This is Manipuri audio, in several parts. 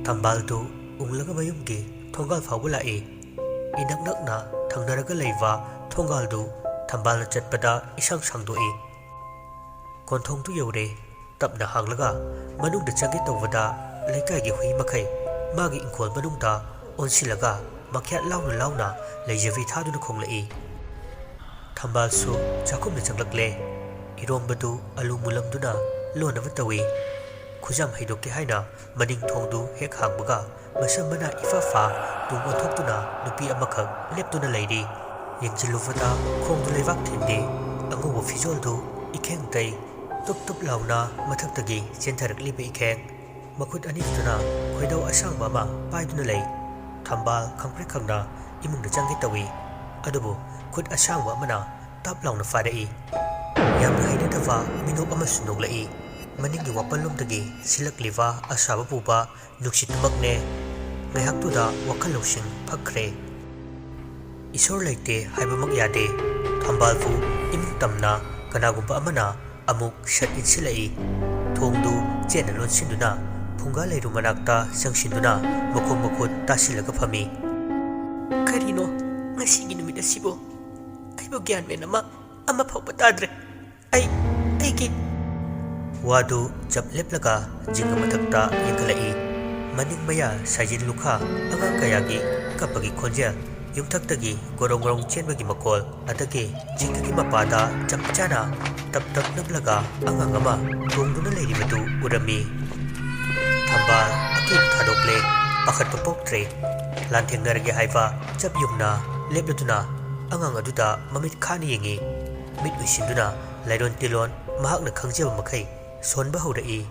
ꯊꯝꯕꯥꯜꯗꯨ ꯎꯡꯂꯒ ꯃꯌꯨꯝꯒꯤ ꯊꯣꯡꯒꯥꯜ ꯐꯥꯎꯕ ꯂꯥꯛꯏ꯫ ꯏꯅꯛ ꯅꯛꯅ ꯊꯪꯅꯔꯒ ꯂꯩꯕ ꯊꯣꯡꯒꯥꯜꯗꯨ ꯊꯝꯕꯥꯜꯅ ꯆꯠꯄꯗ ꯏꯁꯥꯡ ꯁꯥꯡꯗꯣꯛꯏ꯫ ꯀꯣꯟꯊꯣꯡꯗꯨ ꯌꯧꯔꯦ꯫ ꯇꯞꯅ ꯍꯥꯡꯂꯒ ꯃꯅꯨꯡꯗ ꯆꯪꯒꯦ ꯇꯧꯕꯗ ꯂꯩꯀꯥꯏꯒꯤ ꯍꯨꯏ ꯃꯈꯩ ꯃꯥꯒꯤ ꯏꯪꯈꯣꯜ ꯃꯅꯨꯡꯗ ꯑꯣꯟꯁꯤꯜꯂꯒ ꯃꯈ꯭ꯌꯥꯠ ꯂꯥꯎꯅ ꯂꯥꯎꯅ ꯂꯩꯖꯕꯤ ꯊꯥꯗꯨꯅ ꯈꯣꯡꯂꯛꯏ꯫ ꯊꯝꯕꯥꯜꯁꯨ ꯆꯥꯛꯈꯨꯝꯗ ꯆꯪꯂꯛꯂꯦ꯫ ꯏꯔꯣꯝꯕꯗꯨ ꯑꯂꯨ ꯃꯨꯜꯂꯝꯗꯨꯅ ꯂꯣꯟꯅꯕ ꯇꯧꯏ꯫ ꯈꯨꯖꯥꯝ ꯍꯩꯗꯣꯛꯀꯦ ꯍꯥꯏꯅ ꯃꯅꯤꯡ ꯊꯣꯡꯗꯨ ꯍꯦꯛ ꯍꯥꯡꯕꯒ ꯃꯁꯝ ꯃꯅꯥ ꯏꯐꯥ ꯐꯥ ꯇꯨꯡ ꯑꯣꯟꯊꯣꯛꯇꯨꯅ ꯅꯨꯄꯤ ꯑꯃꯈꯛ ꯂꯦꯞꯇꯨꯅ ꯂꯩꯔꯤ꯫ ꯌꯦꯡꯁꯤꯜꯂꯨꯕꯗ ꯈꯣꯡꯗꯨ ꯂꯩꯕꯥꯛ ꯊꯤꯟꯗꯦ꯫ ꯑꯉꯧꯕ ꯐꯤꯖꯣꯜꯗꯨ ꯏꯈꯦꯡ ꯇꯩ꯫ ꯇꯨꯞ ꯇꯨꯞ ꯂꯥꯎꯅ ꯃꯊꯛꯇꯒꯤ ꯆꯦꯟꯊꯔꯛꯂꯤꯕ ꯏꯈꯦꯡ꯫ ꯃꯈꯨꯠ ꯑꯅꯤꯗꯨꯅ ꯈꯣꯏꯗꯧ ꯑꯁꯥꯡꯕ ꯑꯃ ꯄꯥꯏꯗꯨꯅ ꯂꯩ꯫ ꯊꯝꯕꯥꯜ ꯈꯪꯄ꯭ꯔꯦꯛ ꯈꯪꯅ ꯏꯃꯨꯡꯗ ꯆꯪꯒꯦ ꯇꯧꯏ꯫ ꯑꯗꯨꯕꯨ ꯈꯨꯠ ꯑꯁꯥꯡꯕ ꯑꯃꯅ ꯇꯞ ꯂꯥꯎꯅ ꯐꯥꯔꯛꯏ꯫ ꯌꯥꯝꯅ ꯍꯩꯅꯗꯕ ꯃꯤꯅꯣꯛ ꯑꯃꯁꯨ ꯅꯣꯛꯂꯛꯏ꯫ ꯃꯅꯤꯡꯒꯤ ꯋꯥꯄꯜꯂꯣꯝꯗꯒꯤ ꯁꯤꯜꯂꯛꯂꯤꯕ ꯑꯁꯥꯕ ꯄꯨꯕ ꯅꯨꯡꯁꯤꯠꯇꯨꯃꯛꯅꯦ꯫ ꯉꯥꯏꯍꯥꯛꯇꯨꯗ ꯋꯥꯈꯜ ꯂꯧꯁꯤꯡ ꯐꯛꯈ꯭ꯔꯦ꯫ ꯏꯁꯣꯔ ꯂꯩꯇꯦ ꯍꯥꯏꯕꯃꯛ ꯌꯥꯗꯦ꯫ ꯊꯝꯕꯥꯜꯕꯨ ꯏꯃꯨꯡ ꯇꯝꯅ ꯀꯅꯥꯒꯨꯝꯕ ꯑꯃꯅ ꯑꯃꯨꯛ ꯁꯠ ꯏꯟꯁꯤꯜꯂꯛꯏ꯫ ꯊꯣꯡꯗꯨ ꯆꯦꯠꯅ ꯂꯣꯟꯁꯤꯟꯗꯨꯅ ꯐꯨꯡꯒꯥ ꯂꯩꯔꯨ ꯃꯅꯥꯛꯇ ꯆꯪꯁꯤꯟꯗꯨꯅ ꯃꯈꯣꯡ ꯃꯈꯨꯠ ꯇꯥꯁꯤꯜꯂꯒ ꯐꯝꯃꯤ꯫ ꯀꯔꯤꯅꯣ ꯉꯁꯤꯒꯤ ꯅꯨꯃꯤꯠ ꯑꯁꯤꯕꯨ? ꯑꯩꯕꯨ ꯒ꯭ꯌꯥꯟ ꯃꯦꯟ ꯑꯃ ꯐꯥꯎꯕ ꯇꯥꯗ꯭ꯔꯦ꯫ ꯑꯩꯒꯤ ꯋꯥꯗꯨ ꯆꯞ ꯂꯦꯞꯂꯒ ꯖꯤꯡꯒ ꯃꯊꯛꯇ ꯌꯦꯡꯈꯠꯂꯛꯏ꯫ ꯃꯅꯤꯡ ꯃꯌꯥ ꯁꯥꯏꯖꯤꯟ ꯂꯨꯈꯥ ꯑꯉꯥꯡ ꯀꯌꯥꯒꯤ ꯀꯞꯄꯒꯤ ꯈꯣꯟꯖꯦꯜ, ꯌꯨꯝꯊꯛꯇꯒꯤ ꯒꯣꯔꯣꯡ ꯒꯣꯔꯣꯡ ꯆꯦꯟꯕꯒꯤ ꯃꯈꯣꯜ, ꯑꯗꯒꯤ ꯖꯤꯡꯒꯒꯤ ꯃꯄꯥꯗ ꯆꯞ ꯆꯥꯅ ꯇꯞ ꯇꯞ ꯅꯞꯂꯒ ꯑꯉꯥꯡ ꯑꯃ ꯇꯣꯡꯗꯨꯅ ꯂꯩꯔꯤꯕꯗꯨ ꯎꯔꯝꯃꯤ꯫ ꯊꯝꯕꯥꯜ ꯑꯀꯤꯕ ꯊꯥꯗꯣꯛꯂꯦ꯫ ꯄꯥꯈꯠꯄ ꯄꯣꯛꯇ꯭ꯔꯦ꯫ ꯂꯥꯟꯊꯦꯡꯅꯔꯒꯦ ꯍꯥꯏꯕ ꯆꯞ ꯌꯨꯡꯅ ꯂꯦꯞꯂꯗꯨꯅ ꯑꯉꯥꯡ ꯑꯗꯨꯗ ꯃꯃꯤꯠ ꯈꯥꯅ ꯌꯦꯡꯉꯤ꯫ ꯃꯤꯠ ꯎꯏꯁꯤꯟꯗꯨꯅ ꯂꯩꯔꯣꯟ ꯇꯤꯜꯂꯣꯟ ꯃꯍꯥꯛꯅ ꯈꯪꯖꯕ ꯃꯈꯩ ꯁꯣꯟꯕ ꯍꯧꯔꯛꯏ꯫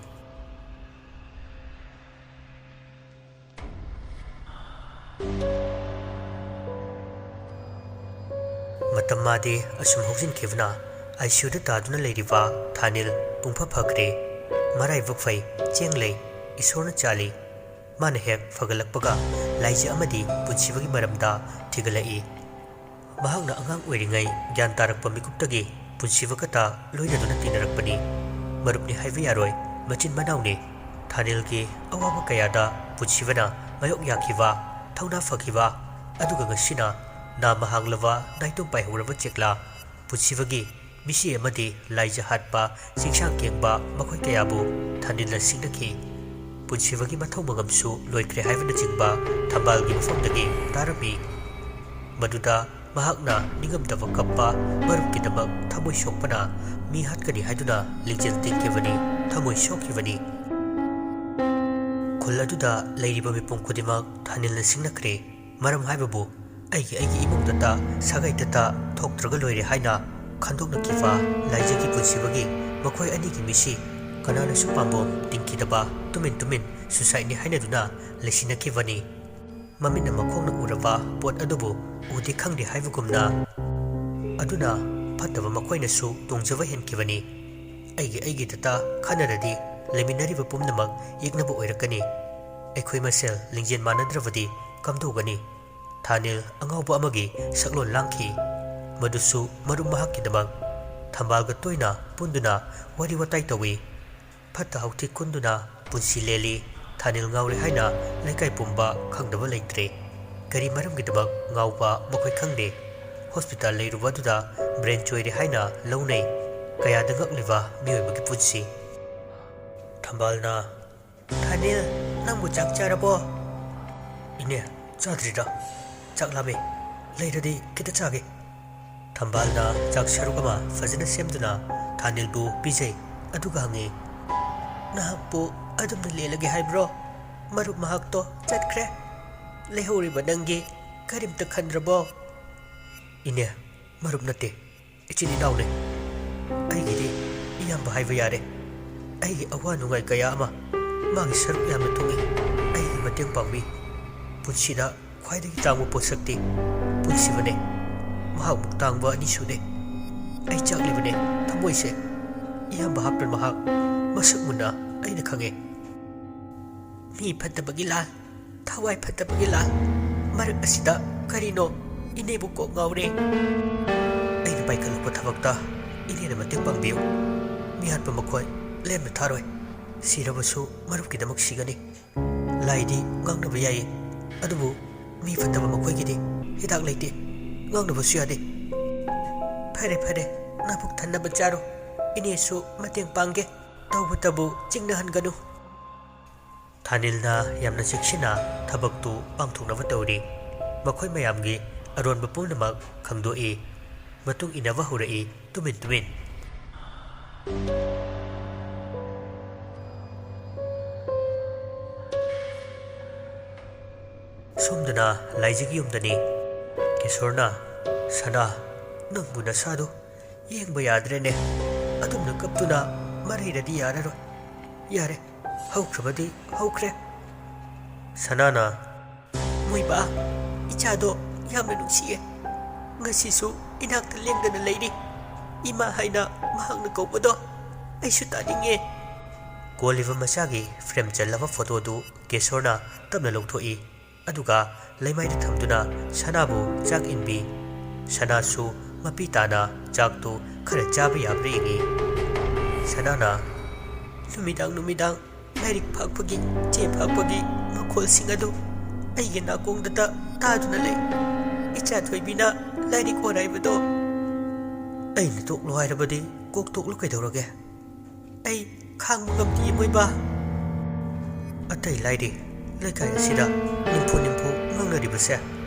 ꯃꯇꯝ ꯃꯥꯗꯦ ꯑꯁꯨꯝ ꯍꯧꯖꯤꯟꯈꯤꯕꯅ ICUꯗ ꯇꯥꯗꯨꯅ ꯂꯩꯔꯤꯕ ꯊꯥꯅꯤꯜ ꯄꯨꯡꯐ ꯐꯈ꯭ꯔꯦ꯫ ꯃꯔꯥꯏꯕꯛ ꯐꯩ, ꯆꯦꯡ ꯂꯩ, ꯏꯁꯣꯔꯅ ꯆꯥꯜꯂꯤ꯫ ꯃꯥꯅ ꯍꯦꯛ ꯐꯒꯠꯂꯛꯄꯒ ꯂꯥꯏꯖ ꯑꯃꯗꯤ ꯄꯨꯟꯁꯤꯕꯒꯤ ꯃꯔꯝꯗ ꯊꯤꯒꯠꯂꯛꯏ꯫ ꯃꯍꯥꯛꯅ ꯑꯉꯥꯡ ꯑꯣꯏꯔꯤꯉꯩ ꯒ꯭ꯌꯥꯟ ꯇꯥꯔꯛꯄ ꯃꯤꯀꯨꯞꯇꯒꯤ ꯄꯨꯟꯁꯤꯕꯒꯇ ꯂꯣꯏꯅꯗꯨꯅ ꯇꯤꯟꯅꯔꯛꯄꯅꯤ꯫ ꯃꯔꯨꯞꯅꯤ ꯍꯥꯏꯕ ꯌꯥꯔꯣꯏ, ꯃꯆꯤꯟ ꯃꯅꯥꯎꯅꯤ꯫ ꯊꯥꯅꯤꯜꯒꯤ ꯑꯋꯥꯕ ꯀꯌꯥꯗ ꯄꯨꯟꯁꯤꯕꯅ ꯃꯥꯌꯣꯛ ꯌꯥꯈꯤꯕ, ꯊꯧꯅꯥ ꯐꯈꯤꯕ, ꯑꯗꯨꯒ ꯉꯁꯤꯅ ꯅꯥꯝꯃ ꯍꯥꯡꯂꯕ ꯅꯥꯏꯇꯣꯝ ꯄꯥꯏꯍꯧꯔꯕ ꯆꯦꯛꯂꯥ ꯄꯨꯟꯁꯤꯕꯒꯤ ꯃꯤꯁꯤ ꯑꯃꯗꯤ ꯂꯥꯏꯖ ꯍꯥꯠꯄ, ꯆꯤꯡꯁꯥꯡ ꯀꯦꯡꯕ ꯃꯈꯣꯏ ꯀꯌꯥꯕꯨ ꯊꯥꯅꯤꯜꯅ ꯁꯤꯡꯅꯈꯤ꯫ ꯄꯨꯟꯁꯤꯕꯒꯤ ꯃꯊꯧ ꯃꯉꯝꯁꯨ ꯂꯣꯏꯈ꯭ꯔꯦ ꯍꯥꯏꯕꯅꯆꯤꯡꯕ ꯊꯝꯕꯥꯜꯒꯤ ꯃꯐꯝꯗꯒꯤ ꯇꯥꯔꯝꯃꯤ꯫ ꯃꯗꯨꯗ ꯃꯍꯥꯛꯅ ꯅꯤꯡꯉꯝꯗꯕ ꯀꯞꯄ, ꯃꯔꯨꯞꯀꯤꯗꯃꯛ ꯊꯃꯣꯏ ꯁꯣꯛꯄꯅ ꯃꯤ ꯍꯥꯠꯀꯅꯤ ꯍꯥꯏꯗꯨꯅ ꯂꯤꯡꯖꯦꯜ ꯇꯤꯟꯈꯤꯕꯅꯤ, ꯊꯃꯣꯏ ꯁꯣꯛꯈꯤꯕꯅꯤ꯫ ꯈꯨꯜ ꯑꯗꯨꯗ ꯂꯩꯔꯤꯕ ꯃꯤꯄꯨꯝ ꯈꯨꯗꯤꯡꯃꯛ ꯊꯥꯅꯤꯜꯅ ꯁꯤꯡꯅꯈ꯭ꯔꯦ꯫ ꯃꯔꯝ ꯍꯥꯏꯕꯕꯨ ꯑꯩꯒꯤ ꯏꯃꯨꯡꯗꯇ ꯁꯥꯒꯩꯗꯇ ꯊꯣꯛꯇ꯭ꯔꯒ ꯂꯣꯏꯔꯦ ꯍꯥꯏꯅ ꯈꯟꯗꯣꯛꯅꯈꯤꯕ ꯂꯥꯏꯖꯒꯤ ꯄꯨꯟꯁꯤꯕꯒꯤ ꯃꯈꯣꯏ ꯑꯅꯤꯒꯤ ꯃꯤꯁꯤ ꯀꯅꯥꯅꯁꯨ ꯄꯥꯝꯕꯣꯝ ꯇꯤꯡꯈꯤꯗꯕ ꯇꯨꯃꯤꯟ ꯇꯨꯃꯤꯟ ꯁꯨꯁꯥꯏꯠꯅꯤ ꯍꯥꯏꯅꯗꯨꯅ ꯂꯩꯁꯤꯟꯅꯈꯤꯕꯅꯤ꯫ ꯃꯃꯤꯠꯅ ꯃꯈꯣꯡꯅ ꯎꯔꯕ ꯄꯣꯠ ꯑꯗꯨꯕꯨ ꯎꯗꯦ ꯈꯪꯗꯦ ꯍꯥꯏꯕꯒꯨꯝꯅ꯫ ꯑꯗꯨꯅ ꯐꯠꯇꯕ ꯃꯈꯣꯏꯅꯁꯨ ꯇꯣꯡꯖꯕ ꯍꯦꯟꯈꯤꯕꯅꯤ꯫ ꯑꯩꯒꯤꯗꯇ ꯈꯟꯅꯔꯗꯤ ꯂꯩꯃꯤꯟꯅꯔꯤꯕ ꯄꯨꯝꯅꯃꯛ ꯌꯦꯛꯅꯕ ꯑꯣꯏꯔꯛꯀꯅꯤ꯫ ꯑꯩꯈꯣꯏ ꯃꯁꯦꯜ ꯂꯤꯡꯖꯦꯜ ꯃꯥꯟꯅꯗ꯭ꯔꯕꯗꯤ ꯀꯝꯗꯧꯒꯅꯤ? ꯊꯥꯅꯤꯜ ꯑꯉꯥꯎꯕ ꯑꯃꯒꯤ ꯁꯛꯂꯣꯟ ꯂꯥꯡꯈꯤ꯫ ꯃꯗꯨꯁꯨ ꯃꯔꯨꯞ ꯃꯍꯥꯛꯀꯤꯗꯃꯛ꯫ ꯊꯝꯕꯥꯜꯒ ꯇꯣꯏꯅ ꯄꯨꯟꯗꯨꯅ ꯋꯥꯔꯤ ꯋꯥꯇꯥꯏ ꯇꯧꯏ꯫ ꯐꯠꯇ ꯍꯥꯎꯊꯤ ꯀꯨꯟꯗꯨꯅ ꯄꯨꯟꯁꯤ ꯂꯦꯜꯂꯤ꯫ ꯊꯥꯅꯤꯜ ꯉꯥꯎꯔꯦ ꯍꯥꯏꯅ ꯂꯩꯀꯥꯏ ꯄꯨꯝꯕ ꯈꯪꯗꯕ ꯂꯩꯇ꯭ꯔꯦ꯫ ꯀꯔꯤ ꯃꯔꯝꯒꯤꯗꯃꯛ ꯉꯥꯎꯕ ꯃꯈꯣꯏ ꯈꯪꯗꯦ꯫ ꯍꯣꯁꯄꯤꯇꯥꯜ ꯂꯩꯔꯨꯕ ꯑꯗꯨꯗ ꯕ꯭ꯔꯦꯟ ꯆꯣꯏꯔꯦ ꯍꯥꯏꯅ ꯂꯧꯅꯩ꯫ ꯀꯌꯥꯗ ꯉꯛꯂꯤꯕ ꯃꯤꯑꯣꯏꯕꯒꯤ ꯄꯨꯟꯁꯤ꯫ ꯊꯝꯕꯥꯜꯅ ꯊꯥꯅꯤꯜ, ꯅꯪꯕꯨ ꯆꯥꯛ ꯆꯥꯔꯕꯣ? ꯏꯅꯦ, ꯆꯥꯗ꯭ꯔꯤꯗ꯫ ꯆꯥꯛ ꯂꯥꯝꯃꯦ, ꯂꯩꯔꯗꯤ ꯈꯤꯇ ꯆꯥꯒꯦ꯫ ꯊꯝꯕꯥꯜꯅ ꯆꯥꯛ ꯁꯔꯨꯛ ꯑꯃ ꯐꯖꯅ ꯁꯦꯝꯗꯨꯅ ꯊꯥꯅꯤꯜꯕꯨ ꯄꯤꯖꯩ꯫ ꯑꯗꯨꯒ ꯍꯪꯉꯤ, ꯅꯍꯥꯛꯄꯨ ꯑꯗꯨꯝꯅ ꯂꯦꯜꯂꯒꯦ ꯍꯥꯏꯕ꯭ꯔꯣ? ꯃꯔꯨꯞ ꯃꯍꯥꯛꯇꯣ ꯆꯠꯈ꯭ꯔꯦ꯫ ꯂꯩꯍꯧꯔꯤꯕ ꯅꯪꯒꯤ ꯀꯔꯤꯝꯇ ꯈꯟꯗ꯭ꯔꯕꯣ? ꯏꯅꯦ, ꯃꯔꯨꯞ ꯅꯠꯇꯦ, ꯏꯆꯤꯟ ꯏꯅꯥꯎꯅꯦ꯫ ꯑꯩꯒꯤꯗꯤ ꯏꯌꯥꯝꯕ ꯍꯥꯏꯕ ꯌꯥꯔꯦ꯫ ꯑꯩꯒꯤ ꯑꯋꯥ ꯅꯨꯡꯉꯥꯏ ꯀꯌꯥ ꯑꯃ ꯃꯥꯒꯤ ꯁꯔꯨꯛ ꯌꯥꯝꯅ ꯊꯨꯡꯏ꯫ ꯑꯩꯒꯤ ꯃꯇꯦꯡ ꯄꯥꯡꯕꯤ꯫ ꯄꯨꯟꯁꯤꯗ ꯈ꯭ꯋꯥꯏꯗꯒꯤ ꯇꯥꯡꯕ ꯄꯣꯠꯁꯛꯇꯤ ꯄꯨꯟꯁꯤꯕꯅꯦ꯫ ꯃꯍꯥꯛꯃꯨꯛ ꯇꯥꯡꯕ ꯑꯅꯤ ꯁꯨꯗꯦ꯫ ꯑꯩ ꯆꯥꯛꯂꯤꯕꯅꯦ ꯊꯃꯣꯏꯁꯦ꯫ ꯏꯌꯥꯝꯕ ꯍꯥꯞꯇꯟ ꯃꯍꯥꯛ ꯃꯁꯛ ꯃꯨꯟꯅ ꯑꯩꯅ ꯈꯪꯉꯦ꯫ ꯃꯤ ꯐꯠꯇꯕꯒꯤ ꯂꯥꯜ, ꯊꯋꯥꯏ ꯐꯠꯇꯕꯒꯤ ꯂꯥꯜ, ꯃꯔꯛ ꯑꯁꯤꯗ ꯀꯔꯤꯅꯣ ꯏꯅꯦꯕꯨ ꯀꯣꯛ ꯉꯥꯎꯔꯦ꯫ ꯑꯩꯅ ꯄꯥꯏꯈꯠꯂꯛꯄ ꯊꯕꯛꯇ ꯏꯅꯦꯅ ꯃꯇꯦꯡ ꯄꯥꯡꯕꯤꯌꯨ꯫ ꯃꯤꯍꯥꯠꯄ ꯃꯈꯣꯏ ꯂꯦꯝꯅ ꯊꯥꯔꯣꯏ꯫ ꯁꯤꯔꯕꯁꯨ ꯃꯔꯨꯞꯀꯤꯗꯃꯛ ꯁꯤꯒꯅꯤ꯫ ꯂꯥꯏꯗꯤ ꯉꯥꯡꯅꯕ ꯌꯥꯏꯌꯦ ꯑꯗꯨꯕꯨ ꯃꯤ ꯐꯠꯇꯕ ꯃꯈꯣꯏꯒꯤꯗꯤ ꯍꯤꯗꯥꯛ ꯂꯩꯇꯦ ꯉꯥꯡꯅꯕꯁꯨ ꯌꯥꯗꯦ ꯐꯔꯦ ꯐꯔꯦ ꯅꯕꯨꯛ ꯊꯟꯅꯕ ꯆꯥꯔꯣ ꯏꯅꯦꯁꯨ ꯃꯇꯦꯡ ꯄꯥꯡꯒꯦ ꯇꯧꯕꯇꯕꯨ ꯆꯤꯡꯅꯍꯟꯒꯅꯨ ꯊꯥꯅꯤꯜꯅ ꯌꯥꯝꯅ ꯆꯦꯛꯁꯤꯟꯅ ꯊꯕꯛꯇꯨ ꯄꯥꯡꯊꯣꯛꯅꯕ ꯇꯧꯔꯤ ꯃꯈꯣꯏ ꯃꯌꯥꯝꯒꯤ ꯑꯔꯣꯟꯕ ꯄꯨꯝꯅꯃꯛ ꯈꯪꯗꯣꯛꯏ ꯃꯇꯨꯡ ꯏꯟꯅꯕ ꯍꯧꯔꯛꯏ ꯇꯨꯃꯤꯟ ꯇꯨꯃꯤꯟ ꯁꯣꯝꯗꯅ ꯂꯥꯏꯖꯒꯤ ꯌꯨꯝꯗꯅꯤ ꯀꯤꯁꯣꯔꯅ ꯁꯅꯥ ꯅꯪꯕꯨ ꯅꯁꯥꯗꯨ ꯌꯦꯡꯕ ꯌꯥꯗ꯭ꯔꯦꯅꯦ ꯑꯗꯨꯝꯅ ꯀꯞꯇꯨꯅ ꯃꯔꯩꯔꯗꯤ ꯌꯥꯔꯔꯣꯏ ꯌꯥꯔꯦ ꯍꯧꯈ꯭ꯔꯕꯗꯤ ꯍꯧꯈ꯭ꯔꯦ ꯁꯅꯥꯅ ꯃꯣꯏꯕꯥ ꯏꯆꯥꯗꯣ ꯌꯥꯝꯅ ꯅꯨꯡꯁꯤꯌꯦ ꯉꯁꯤꯁꯨ ꯏꯅꯥꯛꯇ ꯂꯦꯡꯗꯅ ꯂꯩꯔꯤ ꯏꯃꯥ ꯍꯥꯏꯅ ꯃꯍꯥꯛꯅ ꯀꯧꯕꯗꯣ ꯑꯩꯁꯨ ꯇꯥꯅꯤꯡꯉꯦ ꯀꯣꯜꯂꯤꯕ ꯃꯆꯥꯒꯤ ꯐ꯭ꯔꯦꯝ ꯆꯜꯂꯕ ꯐꯣꯇꯣꯗꯨ ꯀꯤꯁꯣꯔꯅ ꯇꯞꯅ ꯂꯧꯊꯣꯛꯏ ꯑꯗꯨꯒ ꯂꯩꯃꯥꯏꯗ ꯊꯝꯗꯨꯅ ꯁꯅꯥꯕꯨ ꯆꯥꯛ ꯏꯟꯕꯤ ꯁꯅꯥꯁꯨ ꯃꯄꯤ ꯇꯥꯅ ꯆꯥꯛꯇꯨ ꯈꯔ ꯆꯥꯕ ꯌꯥꯕ꯭ꯔꯥ ꯌꯦꯡꯉꯤ ꯁꯅꯥꯅ ꯅꯨꯃꯤꯗꯥꯡ ꯂꯥꯏꯔꯤꯛ ꯐꯥꯛꯄꯒꯤ ꯆꯦ ꯐꯥꯛꯄꯒꯤ ꯃꯈꯣꯜꯁꯤꯡ ꯑꯗꯨ ꯑꯩꯒꯤ ꯅꯥꯀꯣꯡꯗꯇ ꯇꯥꯗꯨꯅ ꯂꯩ ꯏꯆꯥ ꯊꯣꯏꯕꯤꯅ ꯂꯥꯏꯔꯤꯛ ꯑꯣꯔꯥꯏꯕꯗꯣ ꯑꯩꯅ ꯇꯣꯛꯂꯣ ꯍꯥꯏꯔꯕꯗꯤ ꯀꯣꯛ ꯇꯣꯛꯂꯣ ꯀꯩꯗꯧꯔꯒꯦ ꯑꯩ ꯈꯥꯡꯕ ꯉꯝꯗꯤꯌꯦ ꯃꯣꯏꯕꯥ ꯑꯇꯩ ꯂꯥꯏꯔꯤ ꯂꯩꯀꯥꯏ ꯑꯁꯤꯗ ꯅꯤꯝꯐꯨ ꯉꯥꯡꯅꯔꯤꯕꯁꯦ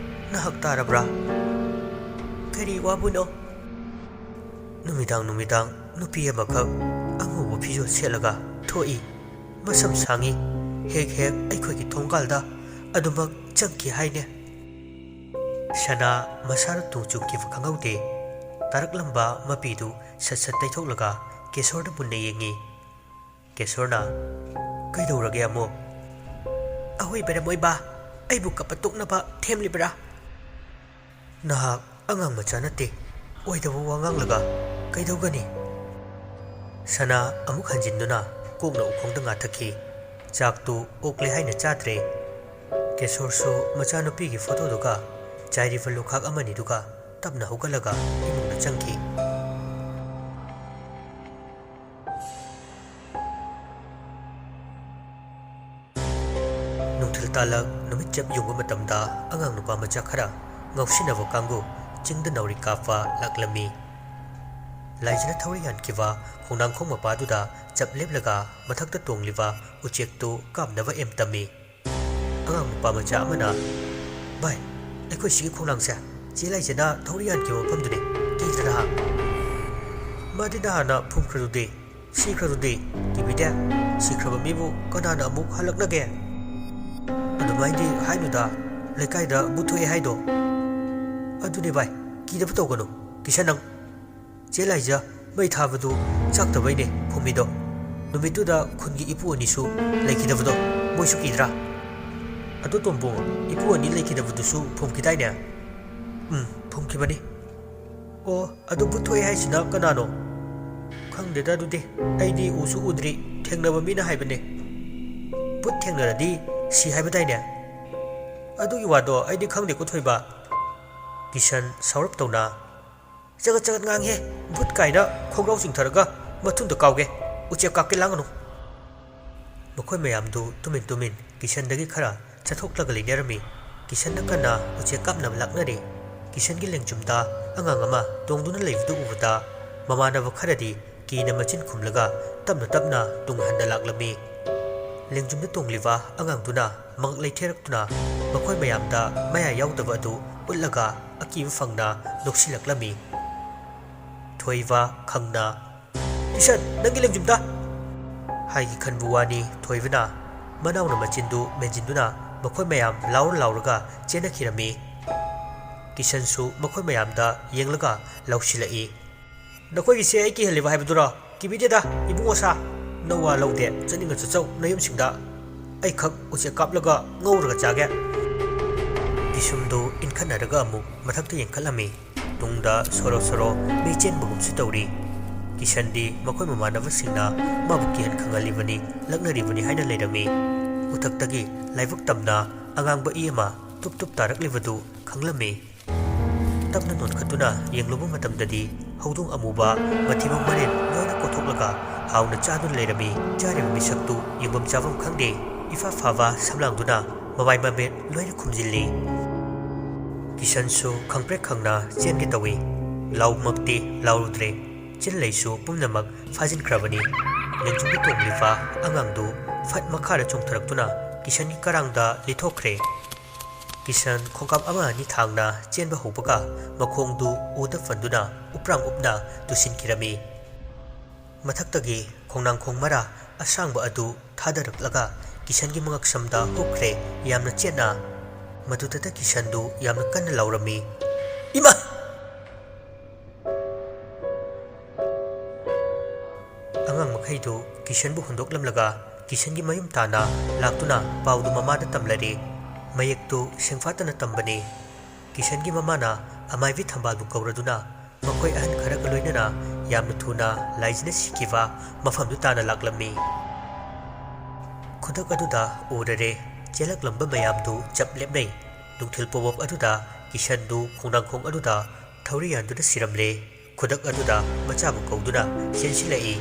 ꯅꯍꯥꯛ ꯇꯥꯔꯕ꯭ꯔꯥ ꯀꯔꯤ ꯋꯥꯕꯨꯅꯣ ꯅꯨꯃꯤꯗꯥꯡ ꯅꯨꯄꯤ ꯑꯃꯈꯛ ꯑꯉꯧꯕ ꯐꯤꯖꯣꯜ ꯁꯦꯠꯂꯒ ꯊꯣꯛꯏ ꯃꯁꯝ ꯁꯥꯡꯉꯤ ꯍꯦꯛ ꯑꯩꯈꯣꯏꯒꯤ ꯊꯣꯡꯒꯥꯜꯗ ꯑꯗꯨꯃꯛ ꯆꯪꯈꯤ ꯍꯥꯏꯅꯦ ꯁꯅꯥ ꯃꯁꯥꯅ ꯇꯨ ꯆꯨꯡꯈꯤꯕ ꯈꯪꯍꯧꯗꯦ ꯇꯥꯔꯛꯂꯝꯕ ꯃꯄꯤꯗꯨ ꯁꯠ ꯇꯩꯊꯣꯛꯂꯒ ꯀꯤꯁꯣꯔꯗ ꯃꯨꯟꯅ ꯌꯦꯡꯉꯤ ꯀꯤꯁꯣꯔꯅ ꯀꯩꯗꯧꯔꯒꯦ ꯑꯃꯨꯛ ꯑꯍꯣꯏꯕꯔ ꯃꯣꯏꯕꯥ ꯑꯩꯕꯨ ꯀꯞꯄ ꯇꯣꯛꯅꯕ ꯊꯦꯝꯂꯤꯕ꯭ꯔꯥ ꯅꯍꯥꯛ ꯑꯉꯥꯡ ꯃꯆꯥ ꯅꯠꯇꯦ ꯑꯣꯏꯗꯕ ꯋꯥ ꯉꯥꯡꯂꯒ ꯀꯩꯗꯧꯒꯅꯤ ꯁꯅꯥ ꯑꯃꯨꯛ ꯍꯟꯖꯤꯟꯗꯨꯅ ꯀꯣꯛꯅ ꯎꯈꯣꯡꯗ ꯉꯥꯊꯈꯤ ꯆꯥꯛꯇꯨ ꯑꯣꯛꯂꯦ ꯍꯥꯏꯅ ꯆꯥꯗ꯭ꯔꯦ ꯀꯤꯁꯣꯔꯁꯨ ꯃꯆꯥꯅꯨꯄꯤꯒꯤ ꯐꯣꯇꯣꯗꯨꯒ ꯆꯥꯏꯔꯤꯕ ꯂꯨꯈꯥꯛ ꯑꯃꯅꯤꯗꯨꯒ ꯇꯞꯅ ꯍꯧꯒꯠꯂꯒ ꯏꯃꯨꯡꯗ ꯆꯪꯈꯤ ꯅꯨꯡꯊꯤꯜ ꯇꯥꯂꯛ ꯅꯨꯃꯤꯠ ꯆꯞ ꯌꯨꯡꯕ ꯃꯇꯝꯗ ꯑꯉꯥꯡ ꯅꯨꯄꯥ ꯃꯆꯥ ꯈꯔ ꯉꯥꯎꯁꯤꯟꯅꯕ ꯀꯥꯡꯕꯨ ꯆꯤꯡꯗ ꯅꯥꯎꯔꯤ ꯀꯥꯞꯄ ꯂꯥꯛꯂꯝꯃꯤ ꯂꯥꯏꯖꯅ ꯊꯧꯔꯤ ꯌꯥꯟꯈꯤꯕ ꯈꯣꯡꯅꯥꯡꯈꯣꯡ ꯃꯄꯥꯗꯨꯗ ꯆꯞ ꯂꯦꯞꯂꯒ ꯃꯊꯛꯇ ꯇꯣꯡꯂꯤꯕ ꯎꯆꯦꯛꯇꯨ ꯀꯥꯞꯅꯕ ꯑꯦꯝ ꯇꯝꯃꯤ ꯑꯉꯥꯡ ꯅꯨꯄꯥ ꯃꯆꯥ ꯑꯃꯅ ꯚꯥꯏ ꯑꯩꯈꯣꯏ ꯁꯤꯒꯤ ꯈꯣꯡꯅꯥꯡꯁꯦ ꯆꯦ ꯂꯥꯏꯖꯅ ꯊꯧꯔꯤ ꯌꯥꯟꯈꯤꯕ ꯃꯐꯝꯗꯨꯅꯤ ꯀꯤꯗ꯭ꯔ ꯅꯍꯥꯛ ꯃꯥꯗꯤ ꯅꯍꯥꯟꯅ ꯐꯨꯝꯈ꯭ꯔꯗꯨꯗꯤ ꯁꯤꯈ꯭ꯔꯗꯨꯗꯤ ꯀꯤꯕꯤꯗꯦ ꯁꯤꯈ꯭ꯔꯕ ꯃꯤꯕꯨ ꯀꯅꯥꯅ ꯑꯃꯨꯛ ꯍꯜꯂꯛꯅꯒꯦ ꯑꯗꯨꯃꯥꯏꯅꯗꯤ ꯍꯥꯏꯅꯨꯗ ꯂꯩꯀꯥꯏꯗ ꯕꯨꯠꯊꯣꯛꯑꯦ ꯍꯥꯏꯗꯣ ꯑꯗꯨꯅꯦ ꯚꯥꯏ ꯀꯤꯗꯕ ꯇꯧꯒꯅꯨ ꯀꯤꯁꯟ ꯅꯪ ꯆꯦ ꯂꯥꯏꯖ ꯃꯩ ꯊꯥꯕꯗꯨ ꯆꯥꯛꯇꯕꯩꯅꯦ ꯐꯨꯝꯃꯤꯗꯣ ꯅꯨꯃꯤꯠꯇꯨꯗ ꯈꯨꯟꯒꯤ ꯏꯄꯨ ꯑꯅꯤꯁꯨ ꯂꯩꯈꯤꯗꯕꯗꯣ ꯃꯣꯏꯁꯨ ꯀꯤꯗ꯭ꯔꯥ ꯑꯗꯣ ꯇꯣꯝꯕꯣꯡ ꯏꯄꯨ ꯑꯅꯤ ꯂꯩꯈꯤꯗꯕꯗꯨꯁꯨ ꯐꯨꯝꯈꯤꯗꯥꯏꯅꯦ ꯐꯨꯝꯈꯤꯕꯅꯤ ꯑꯣ ꯑꯗꯨ ꯕꯨꯠꯊꯣꯛꯑꯦ ꯍꯥꯏꯁꯤꯅ ꯀꯅꯥꯅꯣ ꯈꯪꯗꯦꯗ ꯑꯗꯨꯗꯤ ꯑꯩꯗꯤ ꯎꯁꯨ ꯎꯗ꯭ꯔꯤ ꯊꯦꯡꯅꯕ ꯃꯤꯅ ꯍꯥꯏꯕꯅꯦ ꯕꯨꯠ ꯊꯦꯡꯅꯔꯗꯤ ꯁꯤ ꯍꯥꯏꯕꯗꯥꯏꯅꯦ ꯑꯗꯨꯒꯤ ꯋꯥꯗꯣ ꯑꯩꯗꯤ ꯈꯪꯗꯦꯀꯣ ꯊꯣꯏꯕ ꯀꯤꯁꯟ ꯁꯥꯎꯔꯞ ꯇꯧꯅ ꯆꯒꯠ ꯉꯥꯡꯍꯦ ꯕꯨꯠ ꯀꯥꯏꯅ ꯈꯣꯡꯒ꯭ꯔꯥꯎ ꯆꯤꯡꯊꯔꯒ ꯃꯊꯨꯟꯗ ꯀꯥꯎꯒꯦ ꯎꯆꯦꯛ ꯀꯥꯞꯀꯦ ꯂꯥꯡꯒꯅꯨ ꯃꯈꯣꯏ ꯃꯌꯥꯝꯗꯨ ꯇꯨꯃꯤꯟ ꯀꯤꯁꯟꯗꯒꯤ ꯈꯔ ꯆꯠꯊꯣꯛꯂꯒ ꯂꯩꯅꯔꯝꯃꯤ ꯀꯤꯁꯟꯅ ꯀꯟꯅ ꯎꯆꯦꯛ ꯀꯥꯞꯅꯕ ꯂꯥꯛꯅꯔꯤ ꯀꯤꯁꯟꯒꯤ ꯂꯦꯡꯖꯨꯝꯗ ꯑꯉꯥꯡ ꯑꯃ ꯇꯣꯡꯗꯨꯅ ꯂꯩꯕꯗꯨ ꯎꯕꯗ ꯃꯃꯥꯟꯅꯕ ꯈꯔꯗꯤ ꯀꯤꯅ ꯃꯆꯤꯟ ꯈꯨꯝꯂꯒ ꯇꯞꯅ ꯇꯨꯡ ꯍꯟꯅ ꯂꯥꯛꯂꯝꯃꯤ ꯂꯦꯡꯖꯨꯝꯗ ꯇꯣꯡꯂꯤꯕ ꯑꯉꯥꯡꯗꯨꯅ ꯃꯉꯛ ꯂꯩꯊꯦꯔꯛꯇꯨꯅ ꯃꯈꯣꯏ ꯃꯌꯥꯝꯗ ꯃꯌꯥ ꯌꯥꯎꯗꯕ ꯑꯗꯨ ꯎꯠꯂꯒ ꯑꯀꯤꯕ ꯐꯪꯅ ꯅꯣꯛꯁꯤꯜꯂꯛꯂꯝꯃꯤ ꯊꯣꯏꯕ ꯈꯪꯅ ꯀꯤꯁꯟ ꯅꯪꯒꯤ ꯂꯦꯡꯖꯨꯝꯗ ꯍꯥꯏꯒꯤ ꯈꯟꯕ ꯋꯥꯅꯤ ꯊꯣꯏꯕꯅ ꯃꯅꯥꯎꯅ ꯃꯆꯤꯟꯗꯨ ꯃꯦꯟꯖꯤꯟꯗꯨꯅ ꯃꯈꯣꯏ ꯃꯌꯥꯝ ꯂꯥꯎꯔꯒ ꯆꯦꯟꯅꯈꯤꯔꯝꯃꯤ ꯀꯤꯁꯟꯁꯨ ꯃꯈꯣꯏ ꯃꯌꯥꯝꯗ ꯌꯦꯡꯂꯒ ꯂꯧꯁꯤꯜꯂꯛꯏ ꯅꯈꯣꯏꯒꯤꯁꯦ ꯑꯩ ꯀꯤꯍꯜꯂꯤꯕ ꯍꯥꯏꯕꯗꯨꯔꯣ ꯀꯤꯕꯤꯗꯦꯗ ꯏꯕꯨꯡ ꯑꯣꯁꯥ ꯅꯋꯥ ꯂꯧꯗꯦ ꯆꯠꯅꯤꯡꯉ ꯆꯠꯆꯧ ꯅꯌꯨꯝꯁꯤꯡꯗ ꯑꯩꯈꯛ ꯎꯆꯦꯛ ꯀꯥꯞꯂꯒ ꯉꯧꯔꯒ ꯆꯥꯒꯦ ꯄꯤꯁꯨꯝꯗꯨ ꯏꯟꯈꯠꯅꯔꯒ ꯑꯃꯨꯛ ꯃꯊꯛꯇ ꯌꯦꯡꯈꯠꯂꯝꯃꯤ ꯇꯨꯡꯗ ꯁꯣꯔꯣ ꯃꯤ ꯆꯦꯟꯕꯒꯨꯝꯁꯨ ꯇꯧꯔꯤ ꯀꯤꯁꯟꯗꯤ ꯃꯈꯣꯏ ꯃꯃꯥꯟꯅꯕꯁꯤꯡꯅ ꯃꯥꯕꯨ ꯀꯤꯍꯟ ꯈꯪꯍꯜꯂꯤꯕꯅꯤ ꯂꯛꯅꯔꯤꯕꯅꯤ ꯍꯥꯏꯅ ꯂꯩꯔꯝꯃꯤ ꯎꯊꯛꯇꯒꯤ ꯂꯥꯏꯕꯛ ꯇꯝꯅ ꯑꯉꯥꯡꯕ ꯏ ꯑꯃ ꯇꯨꯞ ꯇꯥꯔꯛꯂꯤꯕꯗꯨ ꯈꯪꯂꯝꯃꯤ ꯇꯞꯅ ꯅꯣꯟꯈꯠꯇꯨꯅ ꯌꯦꯡꯂꯨꯕ ꯃꯇꯝꯗꯗꯤ ꯍꯧꯗꯣꯡ ꯑꯃꯨꯕ ꯃꯊꯤꯕꯣꯡ ꯃꯔꯤꯟ ꯂꯣꯏꯅ ꯀꯣꯊꯣꯛꯂꯒ ꯍꯥꯎꯅ ꯆꯥꯗꯨꯅ ꯂꯩꯔꯝꯃꯤ ꯆꯥꯔꯤꯕ ꯃꯤꯁꯛꯇꯨ ꯌꯦꯡꯐꯝ ꯆꯥꯐꯝ ꯈꯪꯗꯦ ifa fava samlangduna mawai mamet loina khumjilli Kishansu khangprek khangna chengi tawi lau makti laurudre chin leisu pumnamak fajin kravani lenjungi tonglifa angangdu fat makhara chungtharaktuna Kishan karangda lithokre Kishan khongkap ama ni thangna chenba hobaga makhongdu uda fanduna uprang upna tusin kirami Mathaktagi khongnang khongmara asangba adu thadaraklaga Kishan gi mangak samda hokre yamna chena Madudada Kishandu yamna kanna laurami Ima Angang makhaidu Kishanbu hundoklamlaga Kishan gi mayum tana laktuna paudu mamada tamlari mayektu sengfatana tambani Kishan gi mamana amaivi thambalbu kauraduna makoi ahan kharaga loinana yamna thuna laijina sikiva mafamdu tana laklami Khudak aduda urare Jelak lamba mayamdu chap lepnei Nungthil pobop aduda Kishandu khongnang khong aduda Thauriyanduda siramle Khudak aduda machabu kauduna sensilai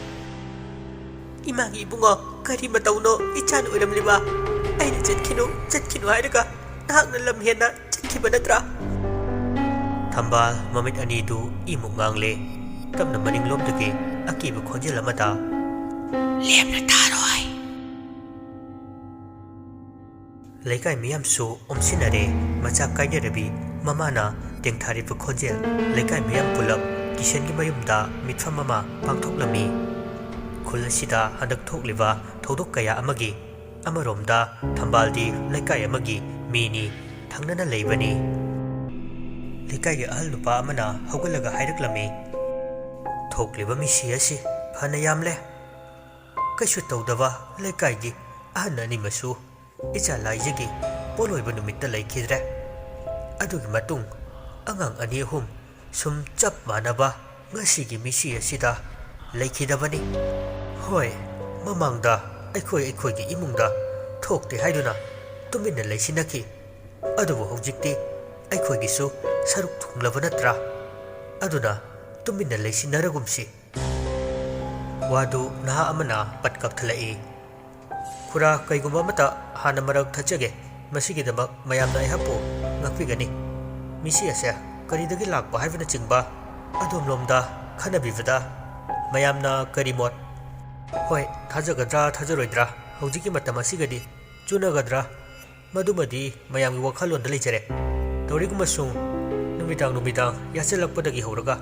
Imagi ibungo kari matauno ichan oiramliba Aina chatkinu hairaga Nahakna lamhena chatkiba natra Thambal mamit anidu imuk ngangle Tamna maninglomdagi akiba khonjel amada Lemna taroi Laikai miyamsu omsinare machak kainarabi mamana tengtharibu khonjel laikai miyam pulap Kishan gi mayumda mitfam mama pangthoklami khul asida handak thokliba thodok kaya amagi amaromda thambaldi laikai amagi mini thangnana leibani laikai gi ahal nupa amana hogalaga hairaklami thokliba misi asi phana yamle kaishu tawdaba laikai gi ahanani masu Icha laijagi poloiba numitta laikhidre adugi matung angang ani ahum sum chap manaba ngasigi misi asida laikhidabani hoi mamangda aikhoi gi imungda thokte haiduna tuminna leisinaki adubu hojikti aikhoi gi su saruk thunglaba natra aduna tuminna leisinaragumsi wadu naha amana patkap thalai Kura kaigumba mata hana marak thachage masigidabak mayamna aihapu ngakpigani misi ase karidagi lakpa haibana chingba adomlomda khanabivada mayamna karimot hoi thajagadra thajaroidra hojiki matam asigadi chunagadra madumadi mayamgi wakhalonda leijare torigumasung numidang yaselakpadagi horaga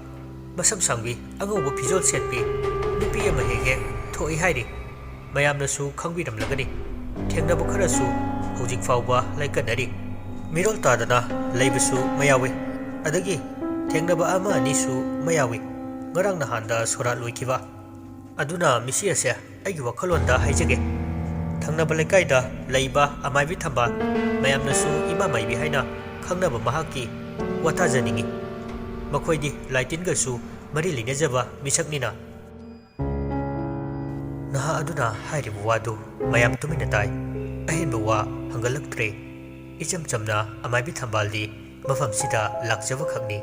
masam sangbi angauba pijol setpi nupi ama hege thoi hairi mayamnasu khangbiramlagani thengnabu kharasu hojik fawba laikanari mirol tadana leibisu mayawi adagi thengnaba ama anisu mayawi ngarang nahanda sora loikiba aduna misi ase aigi wakhalonda haijage thangnaba laikaida leiba amaibi thamba mayamnasu ima maibi haina khangnaba mahaki watajaningi makhoidi laitingasu mari linejaba misaknina Naha aduna hairibu wadu mayam tumina tai ahenba wa hangalaktre icham chamna amaibi thambaldi mafam sida lakjaba khakni